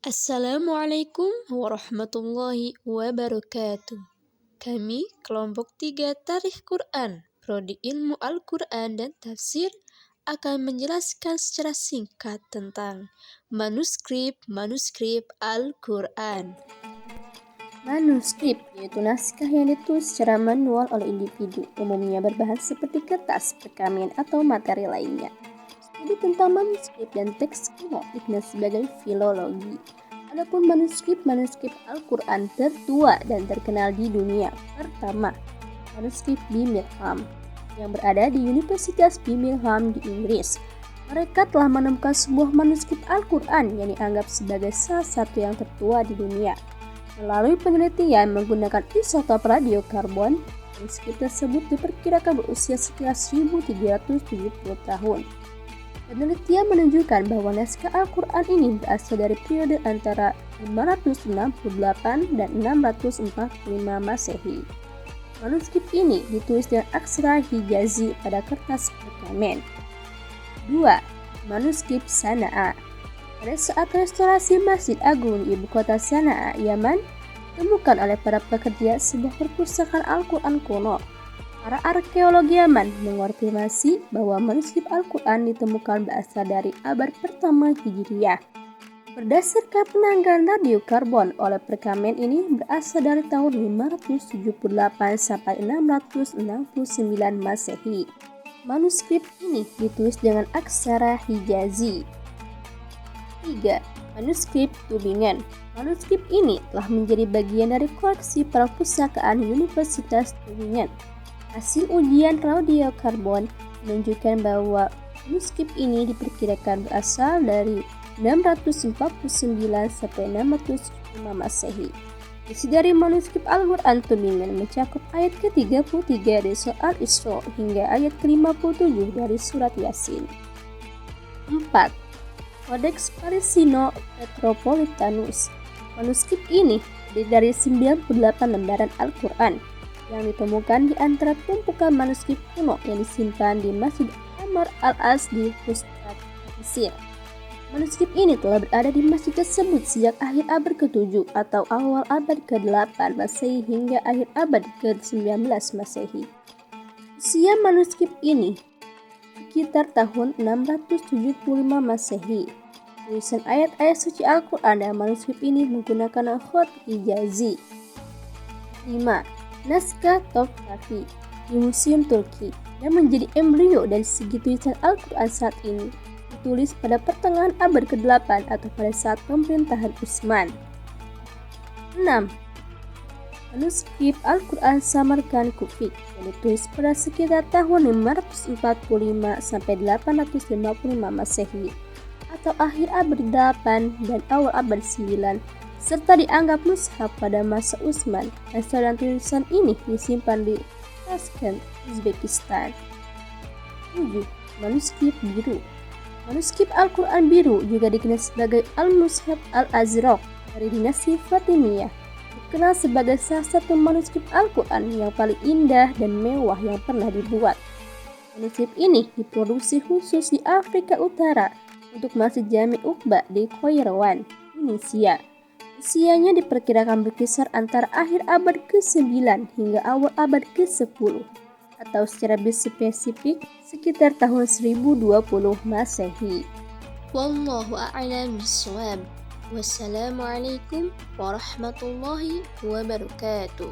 Assalamualaikum warahmatullahi wabarakatuh. Kami kelompok 3 Tarikh Quran, Prodi Ilmu Al-Quran dan Tafsir akan menjelaskan secara singkat tentang manuskrip Al-Quran. Manuskrip yaitu naskah yang ditulis secara manual oleh individu, umumnya berbahan seperti kertas, perkamen, atau materi lainnya. Studi tentang manuskrip dan teks kuno dikenal sebagai filologi. Adapun manuskrip Al-Quran tertua dan terkenal di dunia. Pertama, manuskrip Birmingham yang berada di Universitas Birmingham di Inggris. Mereka telah menemukan sebuah manuskrip Al-Quran yang dianggap sebagai salah satu yang tertua di dunia. Melalui penelitian menggunakan isotop radiokarbon, manuskrip tersebut diperkirakan berusia sekitar 1370 tahun. Penelitian menunjukkan bahwa naskah Al-Quran ini berasal dari periode antara 568 dan 645 Masehi. Manuskrip ini ditulis dengan aksara Hijazi pada kertas perkamen. 2. Manuskrip Sana'a. Pada saat restorasi Masjid Agung di ibu kota Sana'a, Yaman, ditemukan oleh para pekerja sebuah perpustakaan Al-Quran kuno. Para arkeolog Yaman mengonfirmasi bahwa manuskrip Al-Quran ditemukan berasal dari abad pertama Hijriyah. Berdasarkan penanggalan radiokarbon oleh perkamen ini berasal dari tahun 578 sampai 669 Masehi. Manuskrip ini ditulis dengan aksara Hijazi. 3. Manuskrip Tübingen. Manuskrip ini telah menjadi bagian dari koleksi perpustakaan Universitas Tübingen. Hasil ujian radiokarbon menunjukkan bahwa manuskrip ini diperkirakan berasal dari 649 sampai 605 Masehi. Isi dari manuskrip Al-Quran Tübingen mencakup ayat ke-33 dari surat Al-Isra hingga ayat ke-57 dari surat Yasin. 4. Codex Parisino Petropolitanus. Manuskrip ini terdiri dari 98 lembaran Al-Quran yang ditemukan di antara tumpukan manuskrip kuno yang disimpan di Masjid Amr al-As di Fustat, Mesir. Manuskrip ini telah berada di masjid tersebut sejak akhir abad ke-7 atau awal abad ke-8 Masehi hingga akhir abad ke-19 Masehi. Usia manuskrip ini sekitar tahun 675 Masehi. Tulisan ayat-ayat suci Al-Quran dalam manuskrip ini menggunakan khot Hijazi. 5. Naskah Topkapi di Museum Turki yang menjadi embrio dari segi tulisan Al-Quran saat ini ditulis pada pertengahan abad ke-8 atau pada saat pemerintahan Utsman. 6. Manuskrip Al-Quran Samarkand Kufik yang ditulis pada sekitar tahun 545 sampai 855 Masehi atau akhir abad 8 dan awal abad 9 serta dianggap mushaf pada masa Utsman. Asal dan tulisan ini disimpan di Tashkent, Uzbekistan. 7. Manuskrip Biru. Manuskrip Al-Quran Biru juga dikenal sebagai Al-Mushaf Al-Azraq dari dinasti Fatimiyah. Dikenal sebagai salah satu manuskrip Al-Quran yang paling indah dan mewah yang pernah dibuat. Manuskrip ini diproduksi khusus di Afrika Utara untuk Masjid Jami Uqba di Qairawan, Tunisia. Usianya diperkirakan berkisar antara akhir abad ke-9 hingga awal abad ke-10 atau secara lebih spesifik sekitar tahun 1020 Masehi. Wallahu a'lam bishawab. Wassalamualaikum warahmatullahi wabarakatuh.